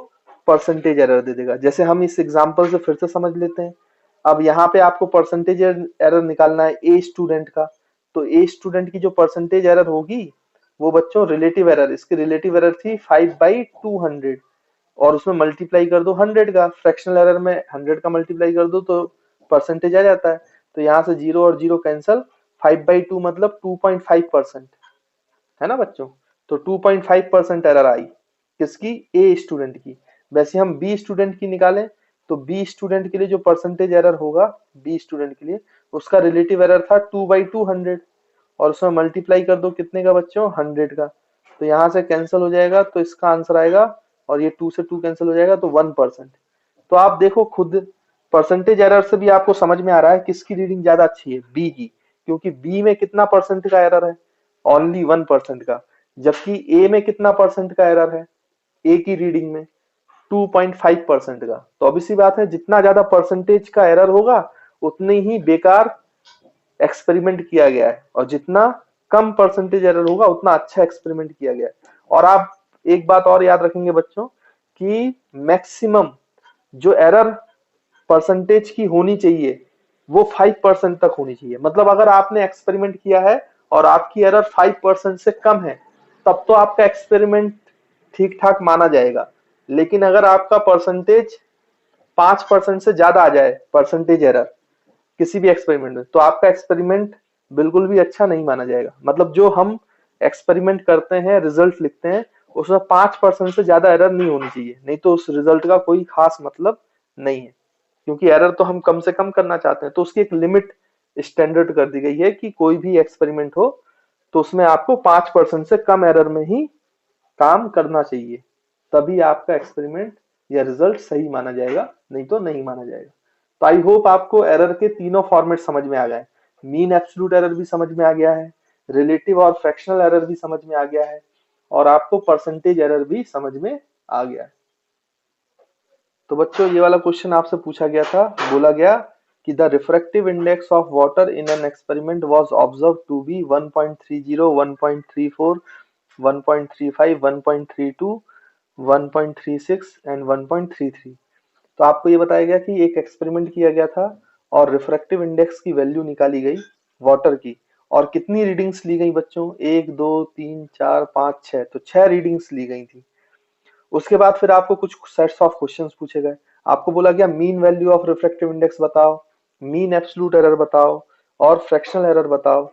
परसेंटेज एरर दे देगा। जैसे हम इस एग्जांपल से फिर से समझ लेते हैं। अब यहाँ पे आपको परसेंटेज एरर निकालना है ए स्टूडेंट का, तो ए स्टूडेंट की जो परसेंटेज एरर होगी वो बच्चों रिलेटिव एरर, इसकी रिलेटिव एरर थी 5/200 और उसमें मल्टीप्लाई कर दो 100 का, फ्रैक्शनल एरर में 100 का मल्टीप्लाई कर दो तो परसेंटेज आ जाता है। तो यहाँ से 0 और 0 कैंसल, 5/2 मतलब 2.5% है ना बच्चों। तो 2.5% एरर आई किसकी, ए स्टूडेंट की। वैसे हम बी स्टूडेंट की निकालें तो बी स्टूडेंट के लिए जो परसेंटेज एरर होगा बी स्टूडेंट के लिए, उसका रिलेटिव एरर था 2/200 और उसमें मल्टीप्लाई कर दो कितने का बच्चों, 100 का। तो यहाँ से कैंसिल हो जाएगा तो इसका आंसर आएगा, और ये 2 से 2 कैंसिल हो जाएगा तो 1%। तो आप देखो खुद परसेंटेज एरर से भी आपको समझ में आ रहा है किसकी रीडिंग ज्यादा अच्छी है, बी की, क्योंकि बी में कितना परसेंट का एरर है, ओनली 1% का, जबकि ए में कितना परसेंट का एरर है, ए की रीडिंग में 2.5% का। तो obvious सी बात है जितना ज्यादा परसेंटेज का एरर होगा उतनी ही बेकार एक्सपेरिमेंट किया गया है, और जितना कम परसेंटेज एरर होगा उतना अच्छा एक्सपेरिमेंट किया गया है। और आप एक बात और याद रखेंगे बच्चों कि मैक्सिमम जो एरर परसेंटेज की होनी चाहिए वो 5% तक होनी चाहिए। मतलब अगर आपने एक्सपेरिमेंट किया है और आपकी एरर 5% से कम है तब तो आपका एक्सपेरिमेंट ठीक ठाक माना जाएगा। लेकिन अगर आपका परसेंटेज 5% से ज्यादा आ जाए परसेंटेज एरर किसी भी एक्सपेरिमेंट में, तो आपका एक्सपेरिमेंट बिल्कुल भी अच्छा नहीं माना जाएगा। मतलब जो हम एक्सपेरिमेंट करते हैं, रिजल्ट लिखते हैं, उसमें 5% से ज्यादा एरर नहीं होनी चाहिए, नहीं तो उस रिजल्ट का कोई खास मतलब नहीं है। क्योंकि एरर तो हम कम से कम करना चाहते हैं, तो उसकी एक लिमिट स्टैंडर्ड कर दी गई है कि कोई भी एक्सपेरिमेंट हो तो उसमें आपको 5% से कम एरर में ही काम करना चाहिए, तभी आपका एक्सपेरिमेंट या रिजल्ट सही माना जाएगा, नहीं तो नहीं माना जाएगा। तो आई होप आपको एरर के तीनों फॉर्मेट समझ में आ गए। मीन एब्सोल्यूट एरर भी समझ में आ गया है, रिलेटिव और फ्रैक्शनल एरर भी समझ में आ गया है, और आपको परसेंटेज एरर भी समझ में आ गया है। तो बच्चों ये वाला क्वेश्चन आपसे पूछा गया था, बोला गया कि the refractive index of water in an experiment was observe to be 1.30, 1.34, 1.35, 1.32, 1.36 and 1.33। तो आपको ये बताया गया कि एक एक्सपेरिमेंट किया गया था और रिफ्रैक्टिव इंडेक्स की वैल्यू निकाली गई वाटर की, और कितनी रीडिंग्स ली गई बच्चों, 1 2 3 4 5 6, तो 6 रीडिंग्स ली गई थी। उसके बाद फिर आपको कुछ सेट्स ऑफ क्वेश्चंस पूछे गए। आपको बोला गया mean value of refractive index बताओ, मीन एब्सोल्यूट एरर बताओ, और फ्रैक्शनल एरर बताओ,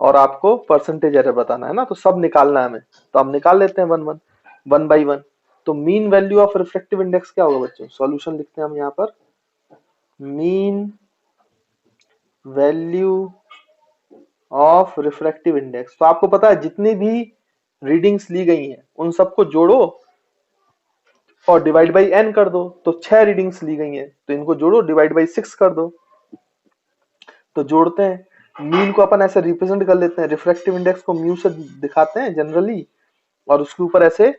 और आपको परसेंटेज एरर बताना है ना, तो सब निकालना है हमें। तो हम निकाल लेते हैं वन बाई वन। तो mean value of refractive index क्या होगा बच्चों, सॉल्यूशन लिखते हैं हम यहाँ पर, mean value of refractive index. तो आपको पता है जितनी भी रीडिंग्स ली गई हैं उन सबको जोड़ो और डिवाइड बाई एन कर दो। तो 6 रीडिंग्स ली गई हैं तो इनको जोड़ो, डिवाइड बाई 6 कर दो। तो जोड़ते हैं, मीन को अपन ऐसे रिप्रेजेंट कर लेते हैं, रिफ्रैक्टिव इंडेक्स को म्यू से दिखाते हैं जनरली, और उसके ऊपर ऐसे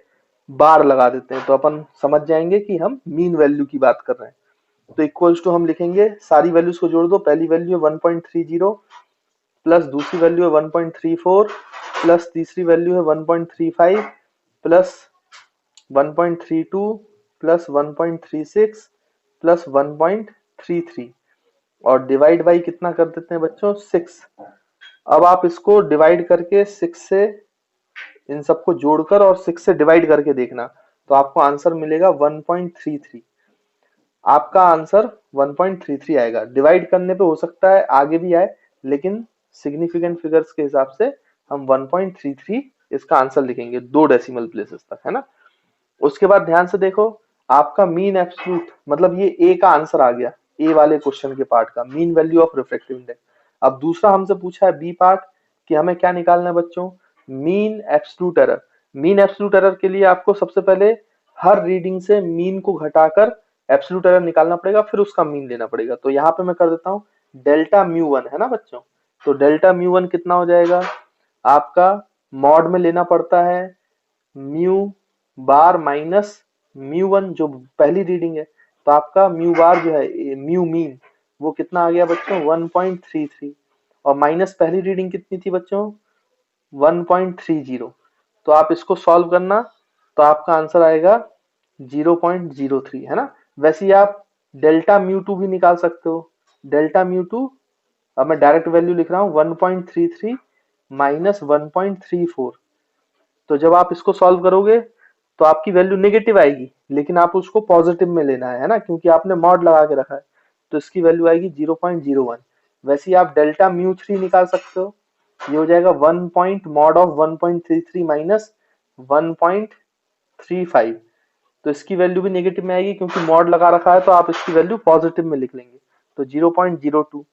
बार लगा देते हैं, तो अपन समझ जाएंगे कि हम मीन वैल्यू की बात कर रहे हैं। तो इक्वल्स टू हम लिखेंगे, सारी वैल्यूज को जोड़ दो, पहली वैल्यू है 1.30 प्लस दूसरी वैल्यू है 1.34 प्लस तीसरी वैल्यू है 1.35 प्लस 1.32 प्लस 1.36 प्लस 1.33, और डिवाइड बाई कितना कर देते हैं बच्चों, 6। अब आप इसको डिवाइड करके 6 से, इन सबको जोड़कर और 6 से डिवाइड करके देखना, तो आपको आंसर मिलेगा 1.33। आपका आंसर 1.33 आएगा। डिवाइड करने पे हो सकता है आगे भी आए, लेकिन सिग्निफिकेंट फिगर्स के हिसाब से हम 1.33 इसका आंसर लिखेंगे 2 डेसिमल प्लेसेस तक, है ना। उसके बाद ध्यान से देखो, आपका मीन एब्सोल्यूट मतलब ये ए का आंसर आ गया, ए वाले क्वेश्चन के पार्ट का mean value of refractive index. अब दूसरा हमसे पूछा है बी पार्ट कि हमें क्या निकालना है बच्चों, mean absolute error. Mean absolute error के लिए आपको सबसे पहले हर रीडिंग से मीन को घटाकर एब्सोल्यूट एरर निकालना पड़ेगा, फिर उसका मीन लेना पड़ेगा। तो यहाँ पे मैं कर देता हूँ डेल्टा म्यू वन, है ना बच्चों। तो डेल्टा म्यू वन कितना हो जाएगा आपका, मॉड में लेना पड़ता है mu bar minus mu one जो पहली रीडिंग है, तो आपका म्यू बार जो है म्यू मीन वो कितना आ गया बच्चों 1.33, और माइनस पहली रीडिंग कितनी थी बच्चों 1.30। तो आप इसको सॉल्व करना तो आपका आंसर आएगा 0.03, है ना। वैसे ही आप डेल्टा म्यू टू भी निकाल सकते हो, डेल्टा म्यू टू, अब मैं डायरेक्ट वैल्यू लिख रहा हूँ 1.33 माइनस 1.34। तो जब आप इसको सॉल्व करोगे तो आपकी वैल्यू नेगेटिव आएगी, लेकिन आप उसको पॉजिटिव में लेना है ना, क्योंकि आपने मॉड लगा के रखा है। तो इसकी वैल्यू आएगी 0.01। वैसे ही आप डेल्टा म्यू थ्री निकाल सकते हो, ये हो जाएगा 1 पॉइंट मॉड ऑफ 1.33 माइनस 1.35। तो इसकी वैल्यू भी नेगेटिव में आएगी, क्योंकि मॉड लगा रखा है तो आप इसकी वैल्यू पॉजिटिव में लिख लेंगे, तो 0.02।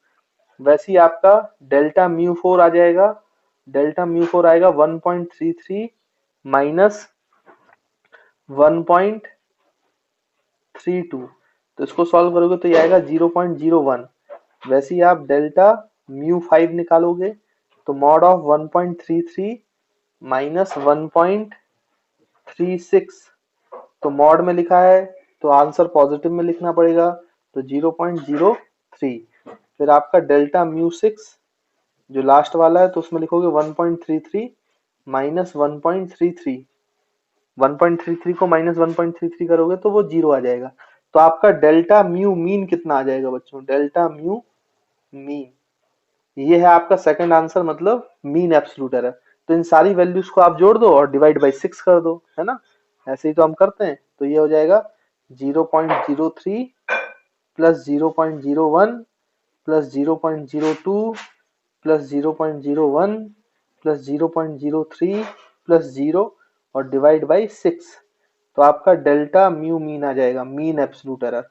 वैसे ही आपका डेल्टा म्यू फोर आ जाएगा, डेल्टा म्यू फोर आएगा 1.33 माइनस 1.32। तो इसको सॉल्व करोगे तो ये आएगा 0.01। वैसे ही आप डेल्टा म्यू फाइव निकालोगे तो मॉड ऑफ 1.33 माइनस 1.36, तो मॉड में लिखा है तो आंसर पॉजिटिव में लिखना पड़ेगा, तो 0.03। फिर आपका डेल्टा म्यू सिक्स जो लास्ट वाला है तो उसमें लिखोगे 1.33 माइनस 1.33, 1.33 को माइनस 1.33 करोगे तो वो 0 आ जाएगा। तो आपका डेल्टा म्यू मीन कितना आ जाएगा बच्चों, डेल्टा म्यू मीन, ये है आपका सेकंड आंसर, मतलब मीन एब्सोल्यूट एरर। तो इन सारी वैल्यूज को आप जोड़ दो और डिवाइड बाई 6 कर दो, है ना, ऐसे ही तो हम करते हैं। तो ये हो जाएगा 0.03 plus 0.01 plus 0.02 plus 0.01 plus 0.03 plus 0 और डिवाइड बाई 6। तो आपका डेल्टा म्यू मीन आ जाएगा, मीन एब्सोल्यूट एरर।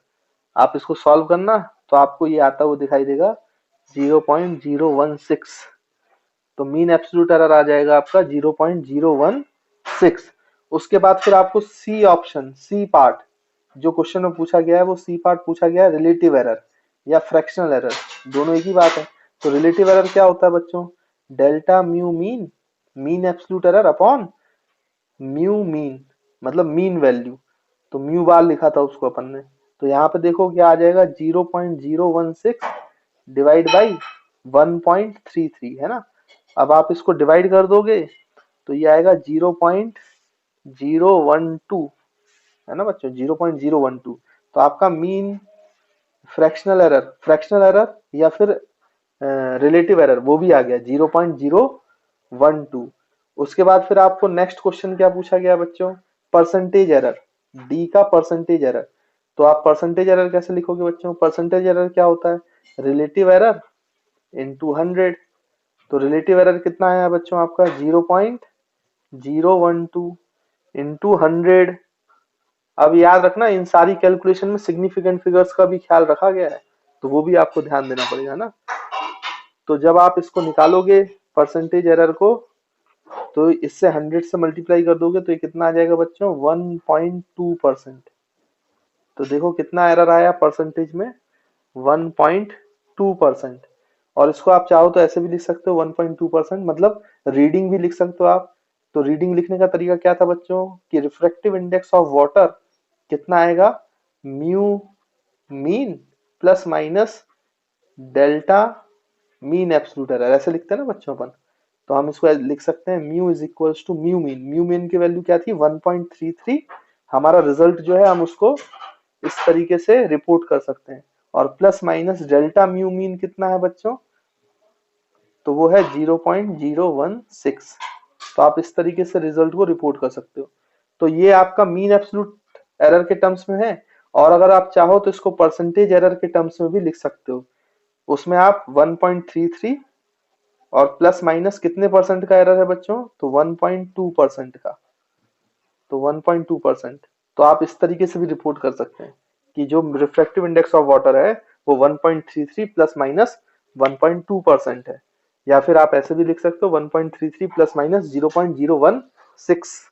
आप इसको सॉल्व करना तो आपको ये आता हुआ दिखाई देगा 0.016। तो मीन एब्सोल्यूट एरर आ जाएगा आपका 0.016। उसके बाद फिर आपको सी ऑप्शन, सी पार्ट जो क्वेश्चन में पूछा गया है वो सी पार्ट पूछा गया है, रिलेटिव एरर या फ्रैक्शनल एरर, दोनों एक ही बात है। तो रिलेटिव एरर क्या होता है बच्चों, delta mu mean, mean absolute error upon mu mean, मतलब मीन वैल्यू। तो म्यू बार लिखा था उसको अपन ने, तो यहाँ पे देखो क्या आ जाएगा 0.016 डिवाइड बाई 1.33, है ना। अब आप इसको डिवाइड कर दोगे तो ये आएगा 0.012, है ना बच्चों, 0.012। तो आपका mean fractional error, fractional error या फिर रिलेटिव एरर वो भी आ गया 0.012। उसके बाद फिर आपको नेक्स्ट क्वेश्चन क्या पूछा गया बच्चों, परसेंटेज एरर, डी का परसेंटेज एरर। तो आप परसेंटेज एरर कैसे लिखोगे बच्चों, परसेंटेज एरर क्या होता है, रिलेटिव एरर इनटू 100। तो रिलेटिव एरर कितना आया बच्चों आपका 0.012 इंटू 100। अब याद रखना इन सारी कैलकुलेशन में सिग्निफिकेंट फिगर्स का भी ख्याल रखा गया है, तो वो भी आपको ध्यान देना पड़ेगा ना। तो जब आप इसको निकालोगे परसेंटेज एरर को, तो इससे 100 से मल्टीप्लाई कर दोगे तो ये कितना आ जाएगा बच्चों 1.2%। तो देखो कितना एरर आया परसेंटेज में, 1.2%। और इसको आप चाहो तो ऐसे भी लिख सकते हो 1.2%, मतलब रीडिंग भी लिख सकते हो आप। तो रीडिंग लिखने का तरीका क्या था बच्चों, कि रिफ्रैक्टिव इंडेक्स ऑफ वाटर कितना आएगा, mu mean plus minus delta mean absolute error, ऐसे लिखते हैं ना बच्चों अपन। तो हम इसको लिख सकते हैं mu is equals to mu mean, mu mean की वैल्यू क्या थी 1.33। हमारा रिजल्ट जो है हम उसको इस तरीके से रिपोर्ट कर सकते हैं। और plus minus delta mu mean कितना है बच्चों, तो वो है 0.016। तो आप इस तरीके से रिजल्ट को रिपोर्ट कर सकते हो। तो ये आपका मीन एब्सोल्यूट एरर के टर्म्स में है। और अगर आप चाहो तो इसको परसेंटेज एरर के टर्म्स में भी लिख सकते हो। उसमें आप 1.33 और प्लस माइनस कितने परसेंट का एरर है बच्चों, तो 1.2% का, तो 1.2%। तो आप इस तरीके से भी रिपोर्ट कर सकते हैं कि जो रिफ्रैक्टिव इंडेक्स ऑफ वाटर है वो 1.33 प्लस माइनस 1.2% है। या फिर आप ऐसे भी लिख सकते हो 1.33 प्लस माइनस 0.016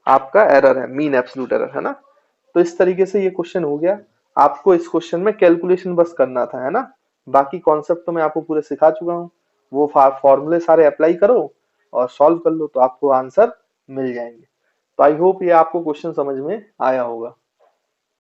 आपका एरर है, मीन एब्सोल्यूट एरर, है ना। तो इस तरीके से ये क्वेश्चन हो गया। आपको इस क्वेश्चन में कैलकुलेशन बस करना था, है ना। बाकी कॉन्सेप्ट तो मैं आपको पूरे सिखा चुका हूँ। वो फॉर्मूले सारे अप्लाई करो और सॉल्व कर लो तो आपको आंसर मिल जाएंगे। तो आई होप ये आपको क्वेश्चन समझ में आया होगा।